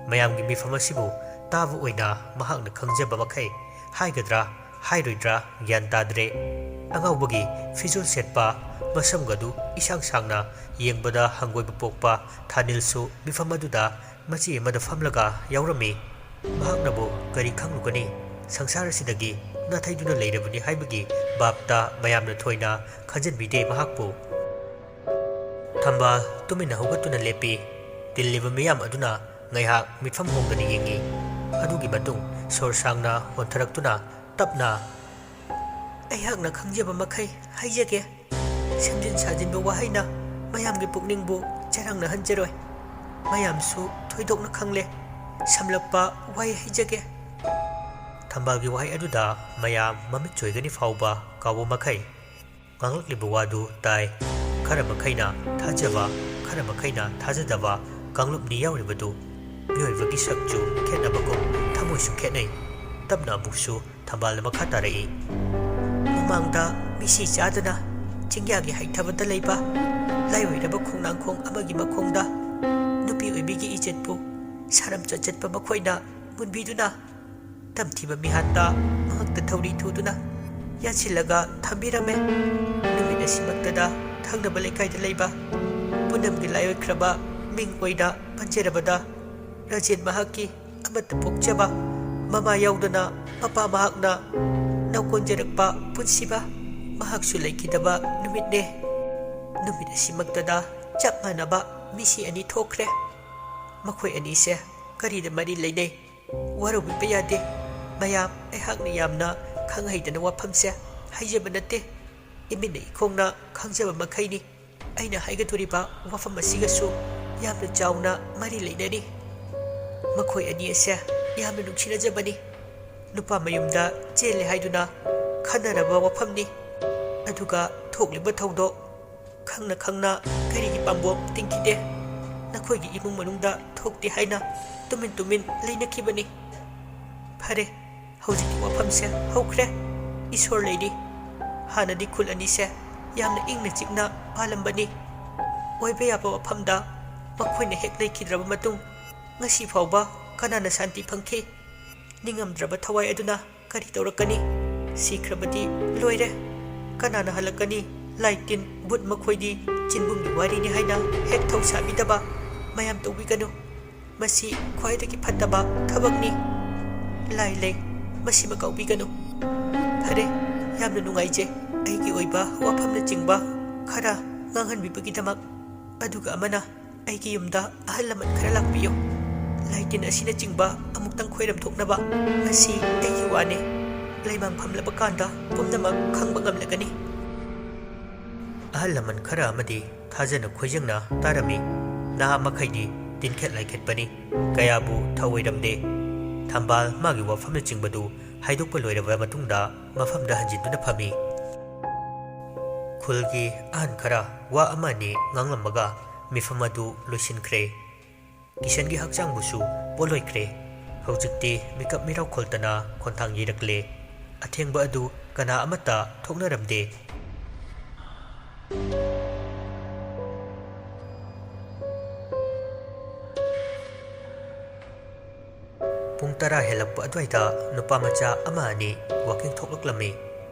mayam gi mifam asibu tabu oina mahakna khangjaba makhai haigadra hairoidra gyan tadre angaubagi fizul setpa masamgadu isang sangna yengbada hangoiba pokpa thanilsu mifam aduda machi amada famlaga yaurami mahaknabu kari khanglugani sangsara sidagi Nathaiduna leirabani haibagi babta mayamna thoina khanjanbide mahakpu Thambal tumina hogatuna lepi tilliba miyam aduna ngaihak mitfam hongdani yengi adugi matung sorsangna hontaraktuna tapna aihakna khangjaba makhai haijage semjin sajinba wahaina mayamgi pukningbu charangna hanjaroi mayamsu thoidokna khangle samlakpa wai haijage Thambalgi wahai aduda mayam mamit choigani fauba kawo makai nganglakliba wadu tai khara makaina thajaba khara makaina thajadaba kanglupni yauribadu mioibagi sakju khetnabagum thamoisu khetnai tabna buksu thambal makha tarai mamangda misi chadana chingyagi haithabada leiba laiwiraba khongnangkhong amagi makhongda nupi oibigi ijetpu saram chachatpa makhoina munbiduna Tamtiba mihanda mahakta thauri thuduna ꯌꯥꯟꯁꯤꯜꯂꯒ ꯊꯝꯕꯤꯔꯝꯃꯦ꯫ ꯅꯨꯃꯤꯠ ꯑꯁꯤꯃꯛꯇꯗ ꯊꯪꯅꯕ ꯂꯩꯀꯥꯏꯗ ꯂꯩꯕ ꯄꯨꯝꯅꯃꯛꯀꯤ ꯂꯥꯏꯑꯣꯏꯈ꯭ꯔꯕ ꯃꯤꯡ ꯑꯣꯏꯅ ꯄꯟꯖꯔꯕꯗ ꯔꯥꯖꯦꯟ ꯃꯍꯥꯛꯀꯤ ꯑꯃꯠꯇ ꯄꯣꯛꯆꯕ ꯃꯃꯥ ꯌꯥꯎꯗꯅ ꯃꯄꯥ ꯃꯍꯥꯛꯅ ꯅꯧꯀꯣꯟꯖꯔꯛꯄ ꯄꯨꯟꯁꯤꯕ ꯃꯍꯥꯛꯁꯨ ꯂꯩꯈꯤꯗꯕ ꯅꯨꯃꯤꯠꯅꯦ꯫ ꯅꯨꯃꯤꯠ ꯑꯁꯤꯃꯛꯇꯗ ꯆꯞ ꯃꯥꯟꯅꯕ ꯃꯤꯁꯤ ꯑꯅꯤ ꯊꯣꯛꯈ꯭ꯔꯦ꯫ ꯃꯈꯣꯏ ꯑꯅꯤꯁꯦ ꯀꯔꯤꯗ ꯃꯔꯤ ꯂꯩꯅꯩ? ꯋꯥꯔꯧꯕꯤꯕ ꯌꯥꯗꯦ ꯃꯌꯥꯝ, ꯑꯩꯍꯥꯛꯅ ꯌꯥꯝꯅ ꯈꯪꯍꯩꯗꯅ ꯋꯥꯐꯝꯁꯦ ꯍꯥꯏꯖꯕ ꯅꯠꯇꯦ, ꯏꯃꯤꯠꯅ ꯏꯈꯣꯡꯅ ꯈꯪꯖꯕ ꯃꯈꯩꯅꯤ꯫ ꯑꯩꯅ ꯍꯥꯏꯒꯗꯣꯔꯤꯕ ꯋꯥꯐꯝ ꯑꯁꯤꯒꯁꯨ ꯌꯥꯝꯅ ꯆꯥꯎꯅ ꯃꯔꯤ ꯂꯩꯅꯔꯤ꯫ ꯃꯈꯣꯏ ꯑꯅꯤ ꯑꯁꯦ ꯌꯥꯝꯅ ꯅꯨꯡꯁꯤꯅꯖꯕꯅꯤ꯫ ꯅꯨꯄꯥ ꯃꯌꯨꯝꯗ ꯆꯦꯜꯂꯦ ꯍꯥꯏꯗꯨꯅ ꯈꯟꯅꯔꯕ ꯋꯥꯐꯝꯅꯤ꯫ ꯑꯗꯨꯒ ꯊꯣꯛꯂꯤꯕ ꯊꯧꯗꯣꯛ ꯈꯪꯅ ꯈꯪꯅ ꯀꯔꯤꯒꯤ ꯄꯥꯝꯕꯣꯝ ꯇꯤꯡꯈꯤꯗꯦ? ꯅꯈꯣꯏꯒꯤ ꯏꯃꯨꯡ ꯃꯅꯨꯡꯗ ꯊꯣꯛꯇꯦ ꯍꯥꯏꯅ ꯇꯨꯃꯤꯟ ꯇꯨꯃꯤꯟ ꯂꯩꯅꯈꯤꯕꯅꯤ꯫ ꯐꯔꯦ, ꯍꯧꯖꯤꯛꯇꯤ ꯋꯥꯐꯝꯁꯦ ꯍꯧꯈ꯭ꯔꯦ꯫ ꯏꯁꯣꯔ ꯂꯩꯔꯤ꯫ ꯍꯥꯟꯅꯗꯤ ꯈꯨꯜ ꯑꯅꯤꯁꯦ ꯌꯥꯝꯅ ꯏꯪꯅ ꯆꯤꯛꯅ ꯄꯥꯜꯂꯝꯕꯅꯤ꯫ ꯑꯣꯏꯕ ꯌꯥꯕ ꯋꯥꯐꯝꯗ ꯃꯈꯣꯏꯅ ꯍꯦꯛ ꯂꯩꯈꯤꯗ꯭ꯔꯕ ꯃꯇꯨꯡ ꯉꯁꯤ ꯐꯥꯎꯕ ꯀꯅꯥꯅ ꯁꯥꯟꯇꯤ ꯐꯪꯈꯤ? ꯅꯤꯡꯉꯝꯗ꯭ꯔꯕ ꯊꯋꯥꯏ ꯑꯗꯨꯅ ꯀꯔꯤ ꯇꯧꯔꯛꯀꯅꯤ? ꯁꯤꯈ꯭ꯔꯕꯗꯤ ꯂꯣꯏꯔꯦ꯫ ꯀꯅꯥꯅ ꯍꯜꯂꯛꯀꯅꯤ? ꯂꯥꯏ ꯇꯤꯟ ꯕꯨꯠ ꯃꯈꯣꯏꯗꯤ ꯆꯤꯟꯕꯨꯡꯒꯤ ꯋꯥꯔꯤꯅꯤ ꯍꯥꯏꯅ ꯍꯦꯛ ꯊꯧꯁꯥꯕꯤꯗꯕ ꯃꯌꯥꯝ ꯇꯧꯕꯤꯒꯅꯨ꯫ ꯃꯁꯤ ꯈ꯭ꯋꯥꯏꯗꯒꯤ ꯐꯠꯇꯕ ꯊꯕꯛꯅꯤ꯫ ꯂꯥꯏ ꯂꯩ, ꯃꯁꯤꯃ ꯀꯥꯎꯕꯤꯒꯅꯨ꯫ ꯐꯔꯦ, ꯌꯥꯝꯅ ꯅꯨꯡꯉꯥꯏꯖꯩ ꯑꯩꯒꯤ ꯑꯣꯏꯕ ꯋꯥꯐꯝꯅꯆꯤꯡꯕ ꯈꯔ ꯉꯥꯡꯍꯟꯕꯤꯕꯒꯤꯗꯃꯛ꯫ ꯑꯗꯨꯒ ꯑꯃꯅ ꯑꯩꯒꯤ ꯌꯨꯝꯗ ꯑꯍꯜ ꯂꯃꯟ ꯈꯔ ꯂꯥꯛꯄꯤꯌꯨ꯫ ꯂꯥꯏ ꯇꯤꯟ ꯑꯁꯤꯅꯆꯤꯡꯕ ꯑꯃꯨꯛꯇꯪ ꯈꯣꯏꯔꯝ ꯊꯣꯛꯅꯕ꯫ ꯃꯁꯤ ꯑꯩꯒꯤ ꯋꯥꯅꯤ꯫ ꯂꯩꯃꯥꯡ ꯐꯝꯂꯕ ꯀꯥꯟꯗ ꯄꯨꯝꯅꯃꯛ ꯈꯪꯕ ꯉꯝꯂꯒꯅꯤ꯫ ꯑꯍꯜ ꯂꯃꯟ ꯈꯔ ꯑꯃꯗꯤ ꯊꯥꯖꯅ ꯈꯣꯏꯖꯪꯅ ꯇꯥꯔꯝꯃꯤ꯫ ꯅꯍꯥ ꯃꯈꯩꯗꯤ ꯇꯤꯟꯈꯦꯠ ꯂꯥꯏꯈꯦꯠꯄꯅꯤ, ꯀꯌꯥꯕꯨ ꯊꯧꯑꯣꯏꯔꯝꯗꯦ꯫ ꯊꯝꯕꯥꯜ ꯃꯥꯒꯤ ꯋꯥꯐꯝꯅꯆꯤꯡꯕꯗꯨ ꯍꯥꯏꯗꯣꯛꯄ ꯂꯣꯏꯔꯕ ꯃꯇꯨꯡꯗ ꯃꯐꯝꯗ ꯍꯟꯖꯤꯟꯗꯨꯅ ꯐꯝꯃꯤ꯫ ꯈꯨꯜꯒꯤ ꯑꯍꯟ ꯈꯔ ꯋꯥ ꯑꯃ ꯑꯅꯤ ꯉꯥꯡꯂꯝꯃꯒ ꯃꯤꯐꯝ ꯑꯗꯨ ꯂꯣꯏꯁꯤꯟꯈ꯭ꯔꯦ꯫ ꯀꯤꯁꯟꯒꯤ ꯍꯛꯆꯥꯡꯕꯨꯁꯨ ꯄꯣꯜꯂꯣꯏꯈ꯭ꯔꯦ꯫ ꯍꯧꯖꯤꯛꯇꯤ ꯃꯤꯀꯞ ꯃꯤꯔꯥꯎ ꯈꯣꯜꯇꯅ ꯈꯣꯟꯊꯥꯡ ꯌꯩꯔꯛꯂꯦ꯫ ꯑꯊꯦꯡꯕ ꯑꯗꯨ ꯀꯅꯥ ꯑꯃꯠꯇ ꯊꯣꯛꯅꯔꯝꯗꯦ꯫ ꯄꯨꯡ 10 ꯍꯦꯜꯂꯛꯄ ꯑꯗꯨꯋꯥꯏꯗ ꯅꯨꯄꯥ ꯃꯆꯥ ꯑꯃ ꯑꯅꯤ ꯋꯥꯀꯤꯡ ꯊꯣꯛꯂꯛꯂꯝꯃꯤ꯫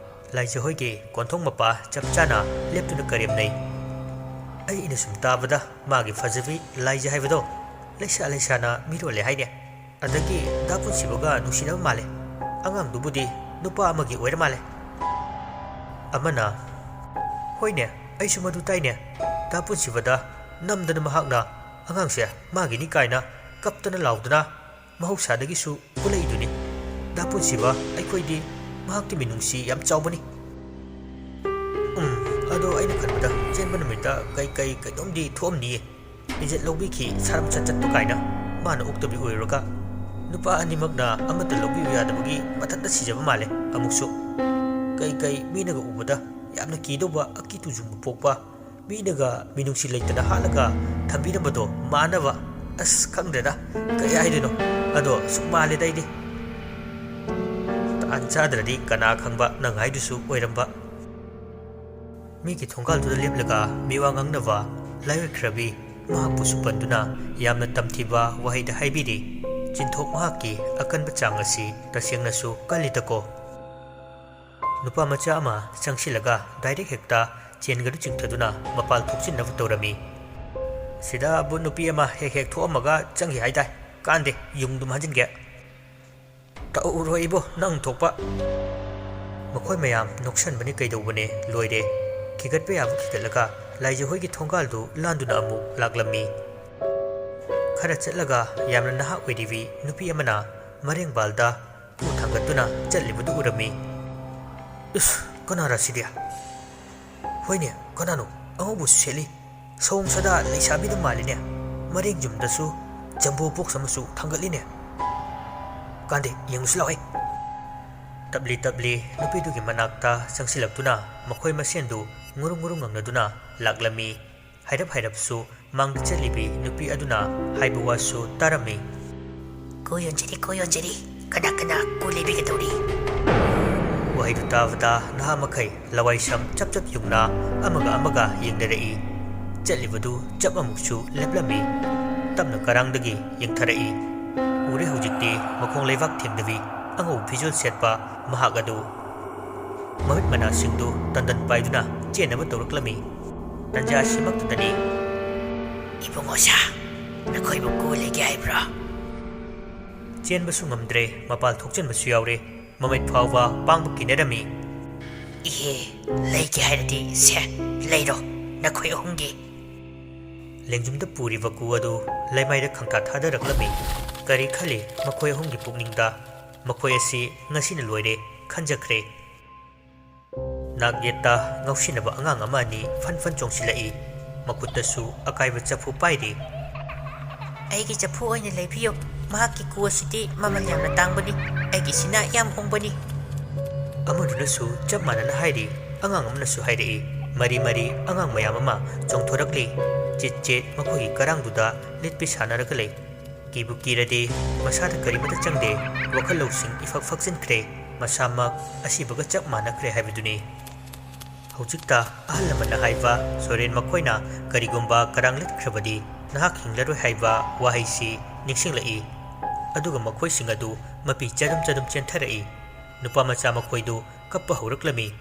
ꯂꯥꯏꯖꯍꯣꯏꯒꯤ ꯀꯣꯟꯊꯣꯡ ꯃꯄꯥ ꯆꯞ ꯆꯥꯅ ꯂꯦꯞꯇꯨꯅ ꯀꯔꯦꯝꯅꯩ꯫ ꯑꯩꯅ ꯁꯨꯝ ꯇꯥꯕꯗ ꯃꯥꯒꯤ ꯐꯖꯕꯤ ꯂꯥꯏꯖ ꯍꯥꯏꯕꯗꯣ ꯂꯩꯁꯥ ꯂꯩꯁꯥꯅ ꯃꯤꯔꯣꯜꯂꯦ ꯍꯥꯏꯅꯦ꯫ ꯑꯗꯒꯤ ꯗꯥ ꯄꯨꯟꯁꯤꯕꯒ ꯅꯨꯡꯁꯤꯅꯕ ꯃꯥꯜꯂꯦ꯫ ꯑꯉꯥꯡꯗꯨꯕꯨꯗꯤ ꯅꯨꯄꯥ ꯑꯃꯒꯤ ꯑꯣꯏꯔ ꯃꯥꯜꯂꯦ꯫ ꯑꯃꯅ, ꯍꯣꯏꯅꯦ, ꯑꯩꯁꯨ ꯃꯗꯨ ꯇꯥꯏꯅꯦ꯫ ꯗꯥ ꯄꯨꯟꯁꯤꯕꯗ ꯅꯝꯗꯅ ꯃꯍꯥꯛꯅ ꯑꯉꯥꯡꯁꯦ ꯃꯥꯒꯤꯅꯤ ꯀꯥꯏꯅ ꯀꯞꯇꯅ ꯂꯥꯎꯗꯅ ꯃꯍꯧꯁꯥꯗꯒꯤꯁꯨ ꯎꯠꯂꯛꯏꯗꯨꯅꯤ꯫ ꯗꯥ ꯄꯨꯟꯁꯤꯕ ꯑꯩꯈꯣꯏꯗꯤ ꯃꯍꯥꯛꯀꯤ ꯃꯤꯅꯨꯡꯁꯤ ꯌꯥꯝ ꯆꯥꯎꯕꯅꯤ꯫ ꯑꯗꯣ ꯑꯩꯅ ꯈꯟꯕꯗ ꯆꯦꯟꯕ ꯅꯨꯃꯤꯠꯇ ꯀꯩꯅꯣꯝꯗꯤ ꯊꯣꯛꯑꯝꯅꯤꯌꯦ꯫ ꯏꯖꯠ ꯂꯧꯕꯤꯈꯤ ꯁꯥꯔꯝ ꯆꯠꯄ ꯀꯥꯏꯅ ꯃꯥꯅ ꯑꯣꯛꯇꯕꯤ ꯑꯣꯏꯔꯨꯔꯒ ꯅꯨꯄꯥ ꯑꯅꯤꯃꯛꯅ ꯑꯃꯠꯇ ꯂꯧꯕꯤꯌꯨ ꯌꯥꯗꯕꯒꯤ ꯃꯊꯟꯇ ꯁꯤꯖꯕ ꯃꯥꯜꯂꯦ꯫ ꯑꯃꯨꯛꯁꯨ ꯃꯤꯅꯒ ꯎꯕꯗ ꯌꯥꯝꯅ ꯀꯤꯗꯧꯕ ꯑꯀꯤ ꯇꯨꯖꯨꯡꯕ ꯄꯣꯛꯄ, ꯃꯤꯅꯒ ꯃꯤꯅꯨꯡꯁꯤ ꯂꯩꯇꯅ ꯍꯥꯠꯂꯒ ꯊꯝꯕꯤꯔꯝꯕꯗꯣ ꯃꯥꯟꯅꯕ꯫ ꯑꯁ ꯈꯪꯗ꯭ꯔꯦꯗ ꯀꯩ ꯍꯥꯏꯗꯣꯏꯅꯣ꯫ ꯑꯗꯣ ꯁꯨꯝ ꯃꯥꯜꯂꯦꯗ ꯑꯩꯗꯤ꯫ ꯇꯥꯟ ꯆꯥꯗ꯭ꯔꯗꯤ ꯀꯅꯥ ꯈꯪꯕ ꯅꯪ ꯍꯥꯏꯗꯨꯁꯨ ꯑꯣꯏꯔꯝꯕ꯫ ꯃꯤꯒꯤ ꯊꯣꯡꯒꯥꯜꯗꯨꯗ ꯂꯦꯞꯂꯒ ꯃꯤꯋꯥ ꯉꯥꯡꯅꯕ ꯂꯥꯏꯑꯣꯏꯈ꯭ꯔꯕꯤ ꯃꯍꯥꯛꯄꯨꯁꯨ ꯄꯟꯗꯨꯅ ꯌꯥꯝꯅ ꯇꯝꯊꯤꯕ ꯋꯥꯍꯩꯗ ꯍꯥꯏꯕꯤꯔꯤ꯫ ꯆꯤꯟꯊꯣꯛ ꯃꯍꯥꯛꯀꯤ ꯑꯀꯟꯕ ꯆꯥꯡ ꯑꯁꯤ ꯇꯁꯦꯡꯅꯁꯨ ꯀꯜꯂꯤꯗꯀꯣ꯫ ꯅꯨꯄꯥ ꯃꯆꯥ ꯑꯃ ꯆꯪꯁꯤꯜꯂꯒ ꯗꯥꯏꯔꯦꯛ ꯍꯦꯛꯇ ꯆꯦꯟꯒꯗꯨ ꯆꯤꯡꯊꯗꯨꯅ ꯃꯄꯥꯜ ꯊꯣꯛꯆꯤꯟꯅꯕ ꯇꯧꯔꯝꯃꯤ꯫ ꯁꯤꯗ ꯕꯨꯠ ꯅꯨꯄꯤ ꯑꯃ ꯍꯦꯛ ꯍꯦꯛ ꯊꯣꯛꯑꯝꯃꯒ ꯆꯪꯈꯤ ꯍꯥꯏꯗꯥꯏ, ꯀꯥꯟꯗꯦ ꯌꯨꯡꯗꯨꯝ ꯍꯟꯖꯤꯟꯒꯦ꯫ ꯇꯧꯔꯣꯏ ꯏꯕꯣ, ꯅꯪ ꯊꯣꯛꯄ꯫ ꯃꯈꯣꯏ ꯃꯌꯥꯝ ꯅꯣꯛꯁꯟꯕꯅꯤ ꯀꯩꯗꯧꯕꯅꯦ, ꯂꯣꯏꯔꯦ꯫ ꯈꯤꯒꯠꯄ ꯌꯥꯕ ꯈꯤꯒꯠꯂꯒ ꯂꯥꯏꯖꯍꯣꯏꯒꯤ ꯊꯣꯡꯒꯥꯜꯗꯨ ꯂꯥꯟꯗꯨꯅ ꯑꯃꯨꯛ ꯂꯥꯛꯂꯝꯃꯤ꯫ ꯈꯔ ꯆꯠꯂꯒ ꯌꯥꯝꯅ ꯅꯍꯥ ꯑꯣꯏꯔꯤꯕꯤ ꯅꯨꯄꯤ ꯑꯃꯅ ꯃꯔꯦꯡꯕꯥꯜꯗ ꯈꯨ ꯊꯥꯡꯒꯠꯇꯨꯅ ꯆꯠꯂꯤꯕꯗꯨ ꯎꯔꯝꯃꯤ꯫ ꯏꯁ, ꯀꯅꯥꯔ ꯁꯤꯗꯤ? ꯍꯣꯏꯅꯦ, ꯀꯅꯥꯅꯣ? ꯑꯉꯧꯕꯁꯨ ꯁꯦꯠꯂꯤ, ꯁꯑꯣꯡ ꯁꯥꯗꯥ ꯂꯩꯁꯥꯕꯤꯗ ꯃꯥꯜꯂꯤꯅꯦ꯫ ꯃꯔꯦꯡ ꯌꯨꯝꯗꯁꯨ ꯖꯝꯕꯣ ꯕꯣꯛꯁ ꯑꯃꯁꯨ ꯊꯥꯡꯒꯠꯂꯤꯅꯦ꯫ ꯀꯥꯟꯗꯦ, ꯌꯦꯡꯉꯨꯁꯤ ꯂꯥꯎ꯫ ꯇꯞꯂꯤ ꯇꯞꯂꯤ ꯅꯨꯄꯤꯗꯨꯒꯤ ꯃꯅꯥꯛꯇ ꯆꯪꯁꯤꯜꯂꯛꯇꯨꯅ ꯃꯈꯣꯏ ꯃꯁꯦꯟꯗꯨ ꯉꯨꯔꯨꯡ ꯉꯨꯔꯨꯡ ꯉꯪꯅꯗꯨꯅ ꯂꯥꯛꯂꯝꯃꯤ꯫ ꯍꯥꯏꯔꯞ ꯍꯥꯏꯔꯞꯁꯨ ꯃꯥꯡꯗ ꯆꯠꯂꯤꯕꯤ ꯅꯨꯄꯤ ꯑꯗꯨꯅ ꯍꯥꯏꯕ ꯋꯥꯁꯨ ꯇꯥꯔꯝꯃꯤ꯫ ꯀꯣ ꯌꯣꯟꯖꯔꯤ, ꯀꯅꯥ ꯀꯅꯥ ꯀꯣ ꯂꯩꯕꯤꯒꯗꯧꯔꯤ? ꯋꯥꯍꯩꯗꯨ ꯇꯥꯕꯗ ꯅꯍꯥ ꯃꯈꯩ ꯂꯋꯥꯏꯁꯝ ꯆꯞ ꯆꯞ ꯌꯨꯡꯅ ꯑꯃꯒ ꯑꯃꯒ ꯌꯦꯡꯅꯔꯛꯏ꯫ ꯆꯠꯂꯤꯕꯗꯨ ꯆꯞ ꯑꯃꯨꯛꯁꯨ ꯂꯦꯞꯂꯝꯃꯤ꯫ ꯇꯞꯅ ꯀꯔꯥꯡꯗꯒꯤ ꯌꯦꯡꯊꯔꯛꯏ꯫ ꯎꯔꯦ ꯍꯧꯖꯤꯛꯇꯤ ꯃꯈꯣꯡ ꯂꯩꯕꯥꯛ ꯊꯦꯡꯗꯕꯤ ꯑꯉꯧꯕ ꯐꯤꯖꯣꯜ ꯁꯦꯠꯄ ꯃꯍꯥꯛ ꯑꯗꯨ꯫ ꯃꯃꯤꯠ ꯃꯅꯥꯁꯤꯡꯗꯨ ꯇꯟꯗꯟ ꯄꯥꯏꯗꯨꯅ ꯆꯦꯟꯅꯕ ꯇꯧꯔꯛꯂꯝꯃꯤ꯫ ꯇꯟꯖꯥ ꯑꯁꯤꯃꯛꯇꯗꯅꯤ ꯏꯕꯨꯡꯉꯣꯁꯥ, ꯅꯈꯣꯏꯕꯨ ꯀꯨ ꯂꯩꯒꯦ ꯍꯥꯏꯕ꯭ꯔꯣ? ꯆꯦꯟꯕꯁꯨ ꯉꯝꯗ꯭ꯔꯦ, ꯃꯄꯥꯜ ꯊꯣꯛꯆꯟꯕꯁꯨ ꯌꯥꯎꯔꯦ, ꯃꯃꯤꯠ ꯐꯥꯎꯕ ꯄꯥꯡꯕ ꯀꯤꯅꯔꯝꯃꯤ꯫ ꯏꯍꯦ, ꯂꯩꯒꯦ ꯍꯥꯏꯔꯗꯤ ꯁꯦ ꯂꯩꯔꯣ ꯅꯈꯣꯏ ꯑꯍꯨꯝꯒꯤ꯫ ꯂꯦꯡꯖꯨꯝꯗ ꯄꯨꯔꯤꯕ ꯀꯨ ꯑꯗꯨ ꯂꯩꯃꯥꯏꯗ ꯈꯪꯊꯥ ꯊꯥꯗꯔꯛꯂꯝꯃꯤ꯫ ꯀꯔꯤ ꯈꯜꯂꯤ ꯃꯈꯣꯏ ꯑꯍꯨꯝꯒꯤ ꯄꯨꯛꯅꯤꯡꯗ? ꯃꯈꯣꯏ ꯑꯁꯤ ꯉꯁꯤꯅ ꯂꯣꯏꯔꯦ ꯈꯟꯖꯈ꯭ꯔꯦ꯫ ꯅꯥꯛ ꯌꯦꯠꯇ ꯉꯧꯁꯤꯟꯅꯕ ꯑꯉꯥꯡ ꯑꯃ ꯑꯅꯤ ꯐꯟ ꯐꯟ ꯆꯣꯡꯁꯤꯜꯂꯛꯏ꯫ ꯃꯈꯨꯠꯇꯁꯨ ꯑꯀꯥꯏꯕ ꯆꯐꯨ ꯄꯥꯏꯔꯤ꯫ ꯑꯩꯒꯤ ꯆꯐꯨ ꯑꯣꯏꯅ ꯂꯩꯕꯤꯌꯨ, ꯃꯍꯥꯛꯀꯤ ꯀꯨ ꯑꯁꯤꯗꯤ ꯃꯃꯜ ꯌꯥꯝꯅ ꯇꯥꯡꯕꯅꯤ, ꯑꯩꯒꯤꯁꯤꯅ ꯌꯥꯝ ꯍꯣꯡꯕꯅꯤ꯫ ꯑꯃꯗꯨꯅꯁꯨ ꯆꯞ ꯃꯥꯟꯅꯅ ꯍꯥꯏꯔꯤ꯫ ꯑꯉꯥꯡ ꯑꯃꯅꯁꯨ ꯍꯥꯏꯔꯛꯏ꯫ ꯃꯔꯤ ꯃꯔꯤ ꯑꯉꯥꯡ ꯃꯌꯥꯝ ꯑꯃ ꯆꯣꯡꯊꯣꯔꯛꯂꯤ꯫ ꯆꯤꯠ ꯆꯤꯠ ꯃꯈꯣꯏꯒꯤ ꯀꯔꯥꯡꯗꯨꯗ ꯂꯤꯠꯄꯤ ꯁꯥꯟꯅꯔꯒ ꯂꯩ꯫ ꯀꯤꯕꯨ ꯀꯤꯔꯗꯤ ꯃꯁꯥꯗ ꯀꯔꯤꯃꯇ ꯆꯪꯗꯦ, ꯋꯥꯈꯜ ꯂꯧꯁꯤꯡ ꯏꯐꯛ ꯐꯛꯆꯤꯟꯈ꯭ꯔꯦ, ꯃꯁꯥꯃꯛ ꯑꯁꯤꯕꯒ ꯆꯞ ꯃꯥꯟꯅꯈ꯭ꯔꯦ ꯍꯥꯏꯕꯗꯨꯅꯤ꯫ ꯍꯧꯖꯤꯛꯇ ꯑꯍꯜ ꯂꯃꯟꯅ ꯍꯥꯏꯕ ꯁꯣꯔꯦꯟ ꯃꯈꯣꯏꯅ ꯀꯔꯤꯒꯨꯝꯕ ꯀꯔꯥꯡ ꯂꯤꯠꯈ꯭ꯔꯕꯗꯤ ꯅꯍꯥꯛ ꯍꯤꯡꯂꯔꯣꯏ ꯍꯥꯏꯕ ꯋꯥꯍꯩꯁꯤ ꯅꯤꯡꯁꯤꯡꯂꯛꯏ꯫ ꯑꯗꯨꯒ ꯃꯈꯣꯏꯁꯤꯡ ꯑꯗꯨ ꯃꯄꯤ ꯆꯗꯨꯝ ꯆꯗꯨꯝ ꯆꯦꯟꯊꯔꯛꯏ꯫ ꯅꯨꯄꯥ ꯃꯆꯥ ꯃꯈꯣꯏꯗꯨ ꯀꯞꯄ ꯍꯧꯔꯛꯂꯝꯃꯤ꯫